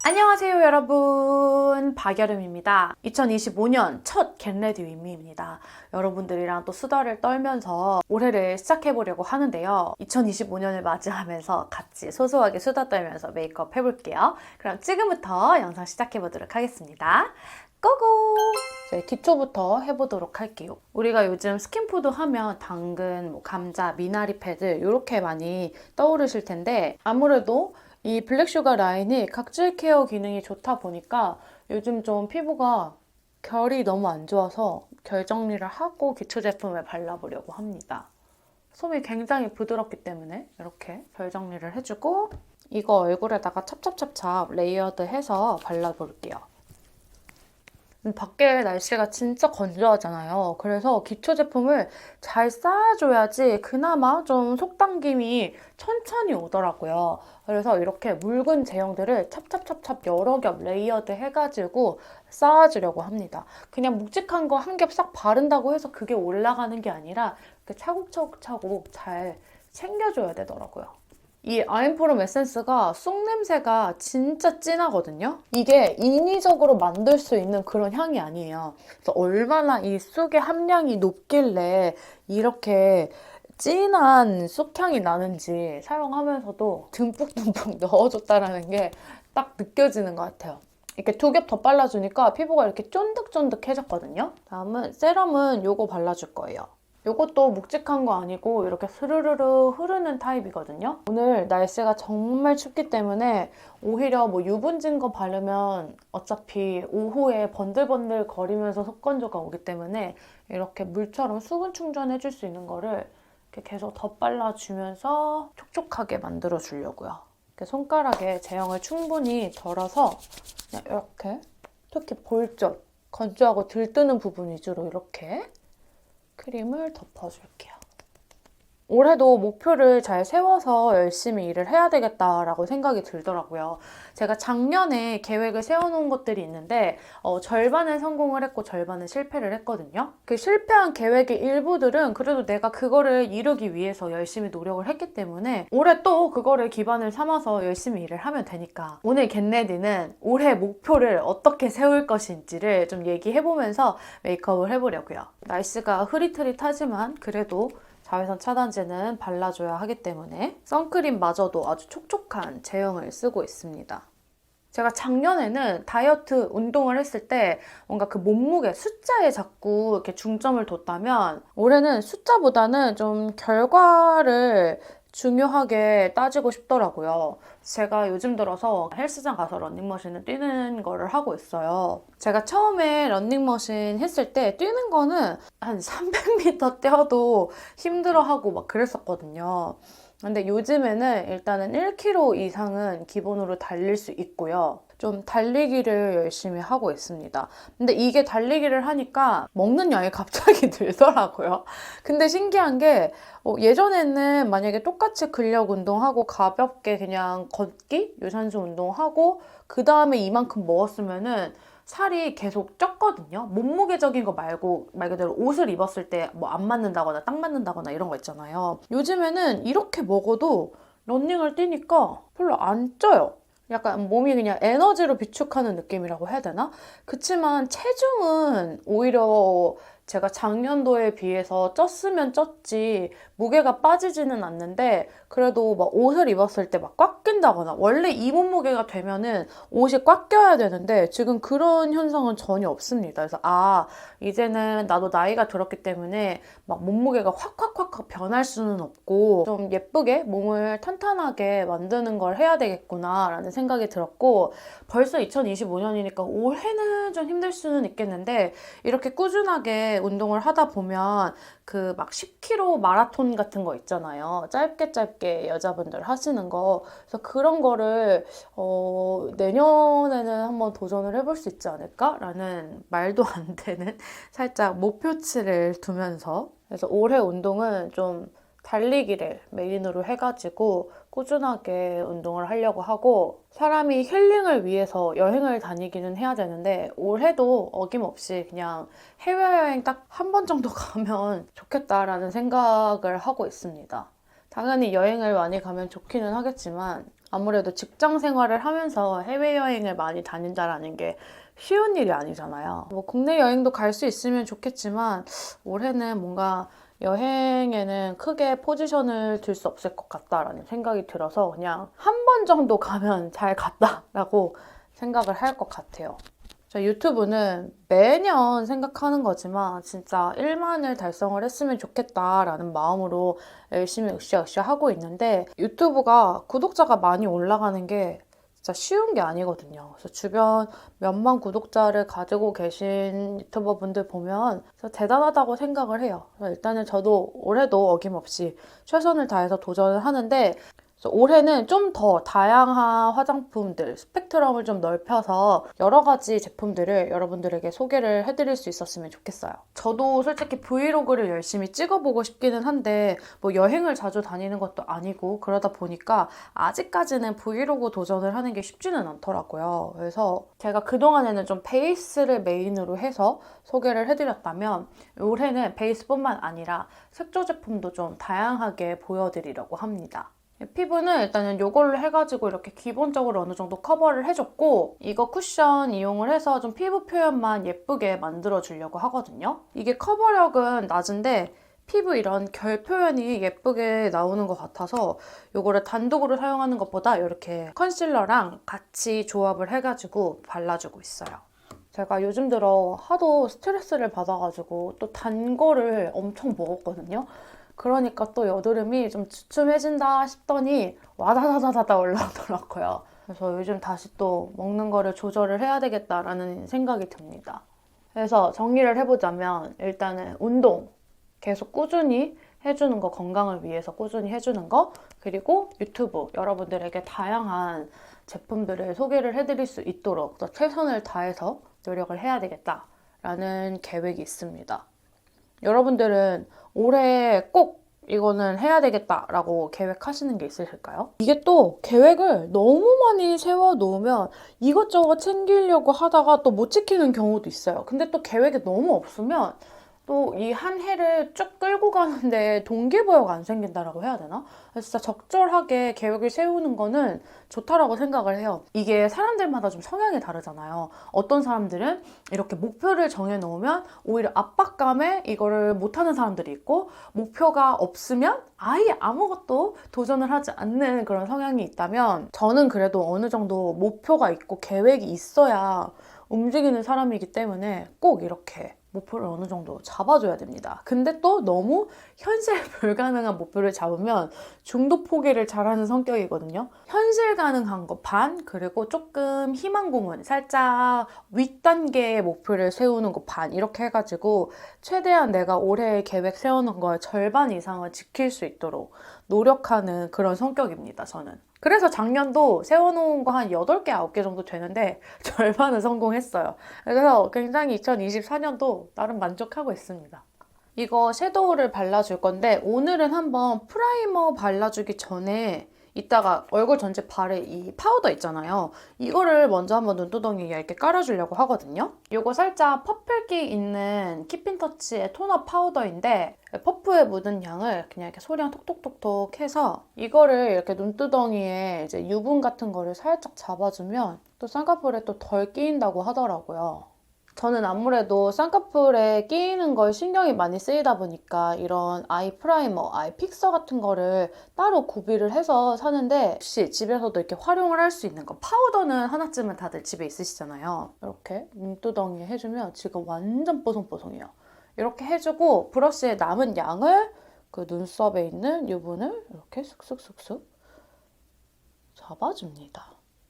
안녕하세요 여러분, 박여름입니다. 2025년 첫 겟레디 윈미입니다. 여러분들이랑 또 수다를 떨면서 올해를 시작해보려고 하는데요. 2025년을 맞이하면서 같이 소소하게 수다 떨면서 메이크업 해볼게요. 그럼 지금부터 영상 시작해보도록 하겠습니다. 고고! 저희 기초부터 해보도록 할게요. 우리가 요즘 스킨푸드 하면 당근, 감자, 미나리 패드 이렇게 많이 떠오르실 텐데 아무래도 이 블랙슈가 라인이 각질 케어 기능이 좋다 보니까 요즘 좀 피부가 결이 너무 안 좋아서 결 정리를 하고 기초 제품을 발라보려고 합니다. 솜이 굉장히 부드럽기 때문에 이렇게 결 정리를 해주고 이거 얼굴에다가 찹찹찹찹 레이어드 해서 발라볼게요. 밖에 날씨가 진짜 건조하잖아요. 그래서 기초 제품을 잘 쌓아줘야지 그나마 좀 속당김이 천천히 오더라고요. 그래서 이렇게 묽은 제형들을 찹찹찹찹 여러 겹 레이어드 해가지고 쌓아주려고 합니다. 그냥 묵직한 거 한 겹 싹 바른다고 해서 그게 올라가는 게 아니라 이렇게 차곡차곡 잘 챙겨줘야 되더라고요. 이 아임포럼 에센스가 쑥 냄새가 진짜 진하거든요. 이게 인위적으로 만들 수 있는 그런 향이 아니에요. 그래서 얼마나 이 쑥의 함량이 높길래 이렇게 진한 쑥향이 나는지 사용하면서도 듬뿍듬뿍 넣어줬다라는 게 딱 느껴지는 것 같아요. 이렇게 두 겹 더 발라주니까 피부가 이렇게 쫀득쫀득해졌거든요. 다음은 세럼은 요거 발라줄 거예요. 이것도 묵직한 거 아니고 이렇게 스르르르 흐르는 타입이거든요. 오늘 날씨가 정말 춥기 때문에 오히려 유분진 거 바르면 어차피 오후에 번들번들 거리면서 속건조가 오기 때문에 이렇게 물처럼 수분 충전해줄 수 있는 거를 이렇게 계속 덧발라주면서 촉촉하게 만들어 주려고요. 이렇게 손가락에 제형을 충분히 덜어서 그냥 이렇게 특히 볼 쪽 건조하고 들뜨는 부분 위주로 이렇게 크림을 덮어줄게요. 올해도 목표를 잘 세워서 열심히 일을 해야 되겠다라고 생각이 들더라고요. 제가 작년에 계획을 세워놓은 것들이 있는데 절반은 성공을 했고 절반은 실패를 했거든요. 그 실패한 계획의 일부들은 그래도 내가 그거를 이루기 위해서 열심히 노력을 했기 때문에 올해 또 그거를 기반을 삼아서 열심히 일을 하면 되니까 오늘 겟레디는 올해 목표를 어떻게 세울 것인지를 좀 얘기해보면서 메이크업을 해보려고요. 날씨가 흐릿흐릿하지만 그래도 자외선 차단제는 발라줘야 하기 때문에 선크림마저도 아주 촉촉한 제형을 쓰고 있습니다. 제가 작년에는 다이어트 운동을 했을 때 뭔가 그 몸무게 숫자에 자꾸 이렇게 중점을 뒀다면 올해는 숫자보다는 좀 결과를 중요하게 따지고 싶더라고요. 제가 요즘 들어서 헬스장 가서 러닝머신을 뛰는 거를 하고 있어요. 제가 처음에 러닝머신 했을 때 뛰는 거는 한 300m 뛰어도 힘들어하고 막 그랬었거든요. 근데 요즘에는 일단은 1km 이상은 기본으로 달릴 수 있고요. 좀 달리기를 열심히 하고 있습니다. 근데 이게 달리기를 하니까 먹는 양이 갑자기 늘더라고요. 근데 신기한 게 예전에는 만약에 똑같이 근력 운동하고 가볍게 그냥 걷기, 유산소 운동하고 그 다음에 이만큼 먹었으면은 살이 계속 쪘거든요. 몸무게적인 거 말고 말 그대로 옷을 입었을 때 안 맞는다거나 딱 맞는다거나 이런 거 있잖아요. 요즘에는 이렇게 먹어도 러닝을 뛰니까 별로 안 쪄요. 약간 몸이 그냥 에너지로 비축하는 느낌이라고 해야 되나? 그치만 체중은 오히려 제가 작년도에 비해서 쪘으면 쪘지 무게가 빠지지는 않는데 그래도 옷을 입었을 때 꽉 낀다거나 원래 이 몸무게가 되면은 옷이 꽉 껴야 되는데 지금 그런 현상은 전혀 없습니다. 그래서 이제는 나도 나이가 들었기 때문에 몸무게가 확 변할 수는 없고 좀 예쁘게 몸을 탄탄하게 만드는 걸 해야 되겠구나 라는 생각이 들었고 벌써 2025년이니까 올해는 좀 힘들 수는 있겠는데 이렇게 꾸준하게 운동을 하다 보면 그 10km 마라톤 같은 거 있잖아요. 짧게 여자분들 하시는 거. 그래서 그런 거를 내년에는 한번 도전을 해볼 수 있지 않을까라는 말도 안 되는 살짝 목표치를 두면서 그래서 올해 운동은 좀 달리기를 메인으로 해가지고 꾸준하게 운동을 하려고 하고 사람이 힐링을 위해서 여행을 다니기는 해야 되는데 올해도 어김없이 그냥 해외여행 딱 한 번 정도 가면 좋겠다라는 생각을 하고 있습니다. 당연히 여행을 많이 가면 좋기는 하겠지만 아무래도 직장 생활을 하면서 해외여행을 많이 다닌다라는 게 쉬운 일이 아니잖아요. 뭐 국내 여행도 갈 수 있으면 좋겠지만 올해는 뭔가 여행에는 크게 포지션을 들 수 없을 것 같다라는 생각이 들어서 그냥 한 번 정도 가면 잘 갔다라고 생각을 할 것 같아요. 저 유튜브는 매년 생각하는 거지만 진짜 1만을 달성을 했으면 좋겠다라는 마음으로 열심히 으쌰으쌰 하고 있는데 유튜브가 구독자가 많이 올라가는 게 진짜 쉬운 게 아니거든요. 그래서 주변 몇만 구독자를 가지고 계신 유튜버 분들 보면 진짜 대단하다고 생각을 해요. 일단은 저도 올해도 어김없이 최선을 다해서 도전을 하는데 그래서 올해는 좀 더 다양한 화장품들, 스펙트럼을 좀 넓혀서 여러 가지 제품들을 여러분들에게 소개를 해드릴 수 있었으면 좋겠어요. 저도 솔직히 브이로그를 열심히 찍어보고 싶기는 한데 뭐 여행을 자주 다니는 것도 아니고 그러다 보니까 아직까지는 브이로그 도전을 하는 게 쉽지는 않더라고요. 그래서 제가 그동안에는 좀 베이스를 메인으로 해서 소개를 해드렸다면 올해는 베이스뿐만 아니라 색조 제품도 좀 다양하게 보여드리려고 합니다. 피부는 일단은 이걸로 해가지고 이렇게 기본적으로 어느 정도 커버를 해줬고 이거 쿠션 이용을 해서 좀 피부 표현만 예쁘게 만들어주려고 하거든요. 이게 커버력은 낮은데 피부 이런 결 표현이 예쁘게 나오는 것 같아서 이거를 단독으로 사용하는 것보다 이렇게 컨실러랑 같이 조합을 해가지고 발라주고 있어요. 제가 요즘 들어 하도 스트레스를 받아가지고 또 단 거를 엄청 먹었거든요. 그러니까 또 여드름이 좀 주춤해진다 싶더니 와다다다다다 올라오더라고요. 그래서 요즘 다시 또 먹는 거를 조절을 해야 되겠다라는 생각이 듭니다. 그래서 정리를 해보자면 일단은 운동 계속 꾸준히 해주는 거, 건강을 위해서 꾸준히 해주는 거, 그리고 유튜브 여러분들에게 다양한 제품들을 소개를 해드릴 수 있도록 더 최선을 다해서 노력을 해야 되겠다라는 계획이 있습니다. 여러분들은 올해 꼭 이거는 해야 되겠다라고 계획하시는 게 있으실까요? 이게 또 계획을 너무 많이 세워놓으면 이것저것 챙기려고 하다가 또 못 지키는 경우도 있어요. 근데 또 계획이 너무 없으면 또 이 한 해를 쭉 끌고 가는데 동기부여가 안 생긴다라고 해야 되나? 진짜 적절하게 계획을 세우는 거는 좋다라고 생각을 해요. 이게 사람들마다 좀 성향이 다르잖아요. 어떤 사람들은 이렇게 목표를 정해놓으면 오히려 압박감에 이거를 못하는 사람들이 있고 목표가 없으면 아예 아무것도 도전을 하지 않는 그런 성향이 있다면 저는 그래도 어느 정도 목표가 있고 계획이 있어야 움직이는 사람이기 때문에 꼭 이렇게 목표를 어느 정도 잡아줘야 됩니다. 근데 또 너무 현실 불가능한 목표를 잡으면 중도 포기를 잘하는 성격이거든요. 현실 가능한 거 반, 그리고 조금 희망 고문, 살짝 윗단계의 목표를 세우는 거 반, 이렇게 해가지고 최대한 내가 올해 계획 세우는 거의 절반 이상을 지킬 수 있도록 노력하는 그런 성격입니다, 저는. 그래서 작년도 세워놓은 거 한 8개, 9개 정도 되는데 절반은 성공했어요. 그래서 굉장히 2024년도 나름 만족하고 있습니다. 이거 섀도우를 발라줄 건데 오늘은 한번 프라이머 발라주기 전에 이따가 얼굴 전체 발에 이 파우더 있잖아요. 이거를 먼저 한번 눈두덩이에 이렇게 깔아주려고 하거든요. 이거 살짝 퍼플기 있는 키핀터치의 토너 파우더인데 퍼프에 묻은 양을 그냥 이렇게 소량 톡톡톡톡 해서 이거를 이렇게 눈두덩이에 이제 유분 같은 거를 살짝 잡아주면 또 쌍꺼풀에 또 덜 끼인다고 하더라고요. 저는 아무래도 쌍꺼풀에 끼이는 걸 신경이 많이 쓰이다 보니까 이런 아이 프라이머, 아이 픽서 같은 거를 따로 구비를 해서 사는데 혹시 집에서도 이렇게 활용을 할 수 있는 거 파우더는 하나쯤은 다들 집에 있으시잖아요. 이렇게 눈두덩이에 해주면 지금 완전 뽀송뽀송해요. 이렇게 해주고 브러쉬에 남은 양을 그 눈썹에 있는 유분을 이렇게 슥슥슥슥 잡아줍니다.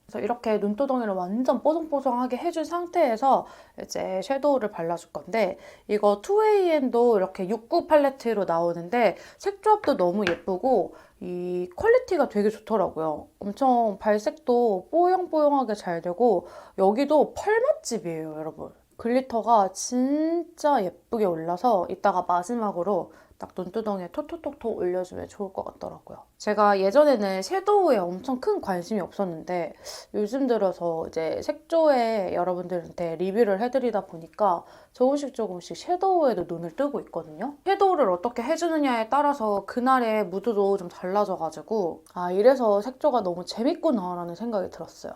그래서 이렇게 눈두덩이를 완전 뽀송뽀송하게 해준 상태에서 이제 섀도우를 발라줄 건데 이거 2AN도 이렇게 69 팔레트로 나오는데 색조합도 너무 예쁘고 이 퀄리티가 되게 좋더라고요. 엄청 발색도 뽀용뽀용하게 잘 되고 여기도 펄 맛집이에요, 여러분. 글리터가 진짜 예쁘게 올라서 이따가 마지막으로 딱 눈두덩이에 톡톡톡톡 올려주면 좋을 것 같더라고요. 제가 예전에는 섀도우에 엄청 큰 관심이 없었는데 요즘 들어서 이제 색조에 여러분들한테 리뷰를 해드리다 보니까 조금씩 섀도우에도 눈을 뜨고 있거든요. 섀도우를 어떻게 해주느냐에 따라서 그날의 무드도 좀 달라져가지고 아, 이래서 색조가 너무 재밌구나라는 생각이 들었어요.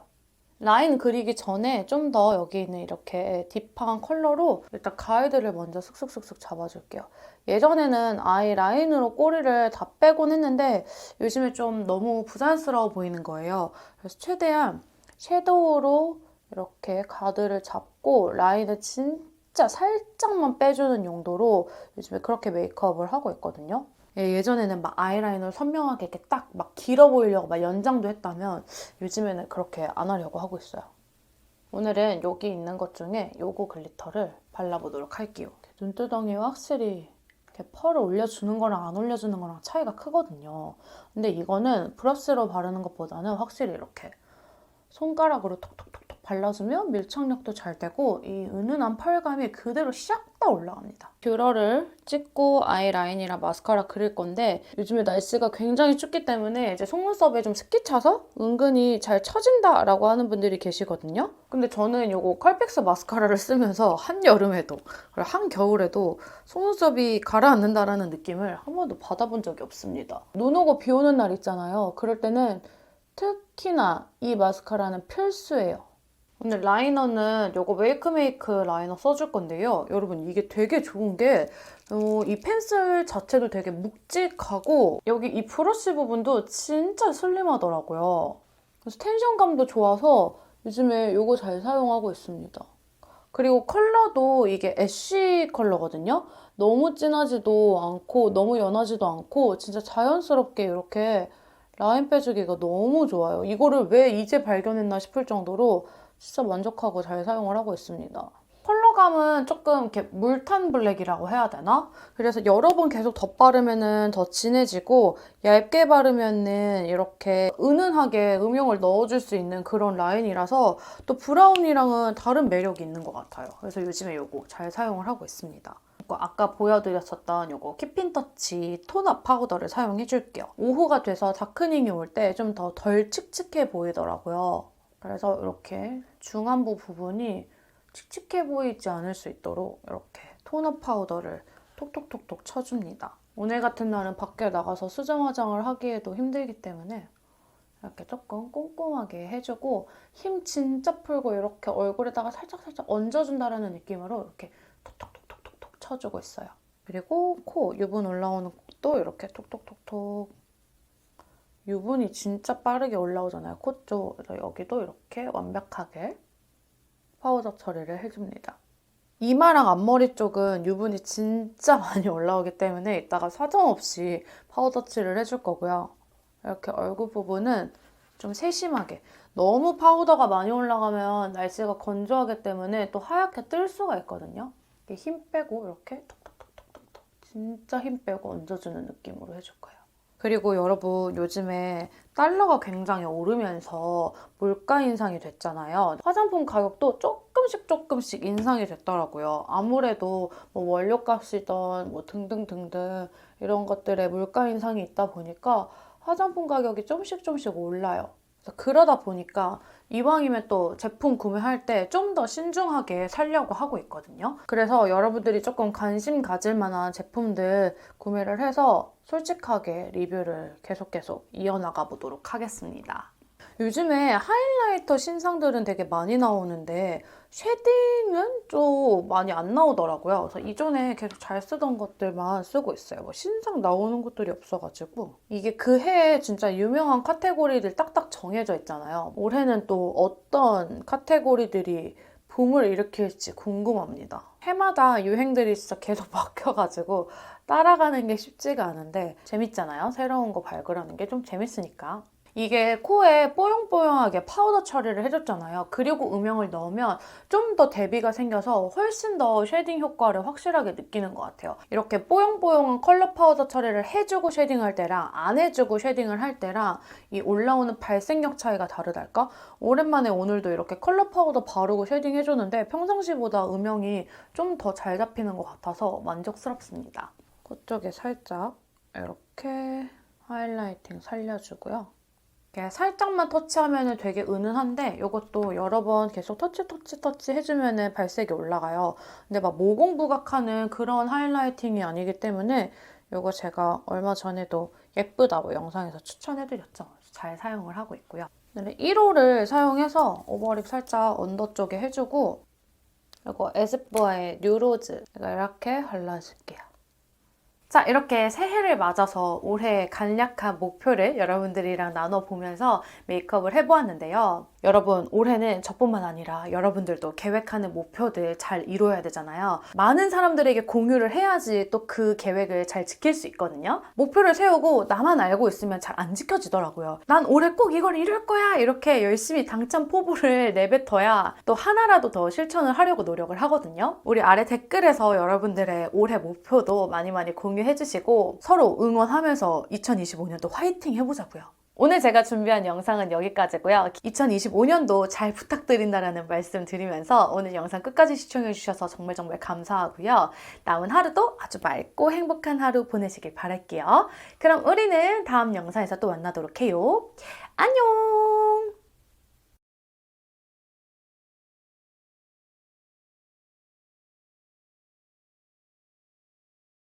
라인 그리기 전에 좀 더 여기 있는 이렇게 딥한 컬러로 일단 가이드를 먼저 슥슥슥슥 잡아줄게요. 예전에는 아예 라인으로 꼬리를 다 빼곤 했는데 요즘에 좀 너무 부자연스러워 보이는 거예요. 그래서 최대한 섀도우로 이렇게 가드를 잡고 라인을 진짜 살짝만 빼주는 용도로 요즘에 그렇게 메이크업을 하고 있거든요. 예전에는 막 아이라이너를 선명하게 이렇게 딱 막 길어 보이려고 막 연장도 했다면 요즘에는 그렇게 안 하려고 하고 있어요. 오늘은 여기 있는 것 중에 요거 글리터를 발라보도록 할게요. 눈두덩이에 확실히 이렇게 펄을 올려주는 거랑 안 올려주는 거랑 차이가 크거든요. 근데 이거는 브러쉬로 바르는 것보다는 확실히 이렇게 손가락으로 톡톡톡톡 발라주면 밀착력도 잘 되고 이 은은한 펄감이 그대로 샥 다 올라갑니다. 뷰러를 찍고 아이라인이랑 마스카라 그릴 건데 요즘에 날씨가 굉장히 춥기 때문에 이제 속눈썹에 좀 습기 차서 은근히 잘 처진다라고 하는 분들이 계시거든요. 근데 저는 이거 컬픽스 마스카라를 쓰면서 한여름에도 그리고 한겨울에도 속눈썹이 가라앉는다라는 느낌을 한 번도 받아본 적이 없습니다. 눈 오고 비 오는 날 있잖아요. 그럴 때는 특히나 이 마스카라는 필수예요. 오늘 라이너는 이거 웨이크메이크 라이너 써줄 건데요. 여러분 이게 되게 좋은 게 이 펜슬 자체도 되게 묵직하고 여기 이 브러쉬 부분도 진짜 슬림하더라고요. 그래서 텐션감도 좋아서 요즘에 이거 잘 사용하고 있습니다. 그리고 컬러도 이게 애쉬 컬러거든요. 너무 진하지도 않고 너무 연하지도 않고 진짜 자연스럽게 이렇게 라인 빼주기가 너무 좋아요. 이거를 왜 이제 발견했나 싶을 정도로 진짜 만족하고 잘 사용을 하고 있습니다. 컬러감은 조금 이렇게 물탄 블랙이라고 해야 되나? 그래서 여러 번 계속 덧바르면 더 진해지고 얇게 바르면 이렇게 은은하게 음영을 넣어줄 수 있는 그런 라인이라서 또 브라운이랑은 다른 매력이 있는 것 같아요. 그래서 요즘에 이거 잘 사용을 하고 있습니다. 아까 보여드렸었던 이거 킵핀터치 톤업 파우더를 사용해줄게요. 오후가 돼서 다크닝이 올 때 좀 더 덜 칙칙해 보이더라고요. 그래서 이렇게 중안부 부분이 칙칙해 보이지 않을 수 있도록 이렇게 톤업 파우더를 톡톡톡톡 쳐줍니다. 오늘 같은 날은 밖에 나가서 수정 화장을 하기에도 힘들기 때문에 이렇게 조금 꼼꼼하게 해주고 힘 진짜 풀고 이렇게 얼굴에다가 살짝살짝 얹어준다는 느낌으로 이렇게 톡톡톡톡톡 쳐주고 있어요. 그리고 코 유분 올라오는 것도 이렇게 톡톡톡톡 유분이 진짜 빠르게 올라오잖아요. 코 쪽. 그래서 여기도 이렇게 완벽하게 파우더 처리를 해줍니다. 이마랑 앞머리 쪽은 유분이 진짜 많이 올라오기 때문에 이따가 사정없이 파우더 칠을 해줄 거고요. 이렇게 얼굴 부분은 좀 세심하게. 너무 파우더가 많이 올라가면 날씨가 건조하기 때문에 또 하얗게 뜰 수가 있거든요. 이렇게 힘 빼고 이렇게 톡톡톡톡톡 진짜 힘 빼고 얹어주는 느낌으로 해줄 거예요. 그리고 여러분 요즘에 달러가 굉장히 오르면서 물가 인상이 됐잖아요. 화장품 가격도 조금씩 인상이 됐더라고요. 아무래도 뭐 원료값이든 뭐 등등등등 이런 것들의 물가 인상이 있다 보니까 화장품 가격이 조금씩 올라요. 그러다 보니까 이왕이면 또 제품 구매할 때 좀 더 신중하게 사려고 하고 있거든요. 그래서 여러분들이 조금 관심 가질 만한 제품들 구매를 해서 솔직하게 리뷰를 계속 이어나가 보도록 하겠습니다. 요즘에 하이라이터 신상들은 되게 많이 나오는데 쉐딩은 좀 많이 안 나오더라고요. 그래서 이전에 계속 잘 쓰던 것들만 쓰고 있어요. 뭐 신상 나오는 것들이 없어가지고 이게 그 해에 진짜 유명한 카테고리들 딱딱 정해져 있잖아요. 올해는 또 어떤 카테고리들이 붐을 일으킬지 궁금합니다. 해마다 유행들이 진짜 계속 바뀌어가지고 따라가는 게 쉽지가 않은데 재밌잖아요. 새로운 거 발굴하는 게 좀 재밌으니까. 이게 코에 뽀용뽀용하게 파우더 처리를 해줬잖아요. 그리고 음영을 넣으면 좀 더 대비가 생겨서 훨씬 더 쉐딩 효과를 확실하게 느끼는 것 같아요. 이렇게 뽀용뽀용한 컬러 파우더 처리를 해주고 쉐딩할 때랑 안 해주고 쉐딩을 할 때랑 이 올라오는 발색력 차이가 다르달까? 오랜만에 오늘도 이렇게 컬러 파우더 바르고 쉐딩 해줬는데 평상시보다 음영이 좀 더 잘 잡히는 것 같아서 만족스럽습니다. 그쪽에 살짝 이렇게 하이라이팅 살려주고요. 이렇게 살짝만 터치하면 되게 은은한데 이것도 여러 번 계속 터치 해주면 발색이 올라가요. 근데 막 모공부각하는 그런 하이라이팅이 아니기 때문에 이거 제가 얼마 전에도 예쁘다고 영상에서 추천해드렸죠. 잘 사용을 하고 있고요. 1호를 사용해서 오버립 살짝 언더 쪽에 해주고 이거 에스쁘아의 뉴로즈 이렇게 발라줄게요. 자, 이렇게 새해를 맞아서 올해 간략한 목표를 여러분들이랑 나눠보면서 메이크업을 해보았는데요. 여러분, 올해는 저뿐만 아니라 여러분들도 계획하는 목표들 잘 이루어야 되잖아요. 많은 사람들에게 공유를 해야지 또 그 계획을 잘 지킬 수 있거든요. 목표를 세우고 나만 알고 있으면 잘 안 지켜지더라고요. 난 올해 꼭 이걸 이룰 거야! 이렇게 열심히 당찬 포부를 내뱉어야 또 하나라도 더 실천을 하려고 노력을 하거든요. 우리 아래 댓글에서 여러분들의 올해 목표도 많이 공유해주시고 서로 응원하면서 2025년도 화이팅 해보자고요. 오늘 제가 준비한 영상은 여기까지고요. 2025년도 잘 부탁드린다라는 말씀 드리면서 오늘 영상 끝까지 시청해주셔서 정말 감사하고요. 남은 하루도 아주 맑고 행복한 하루 보내시길 바랄게요. 그럼 우리는 다음 영상에서 또 만나도록 해요. 안녕!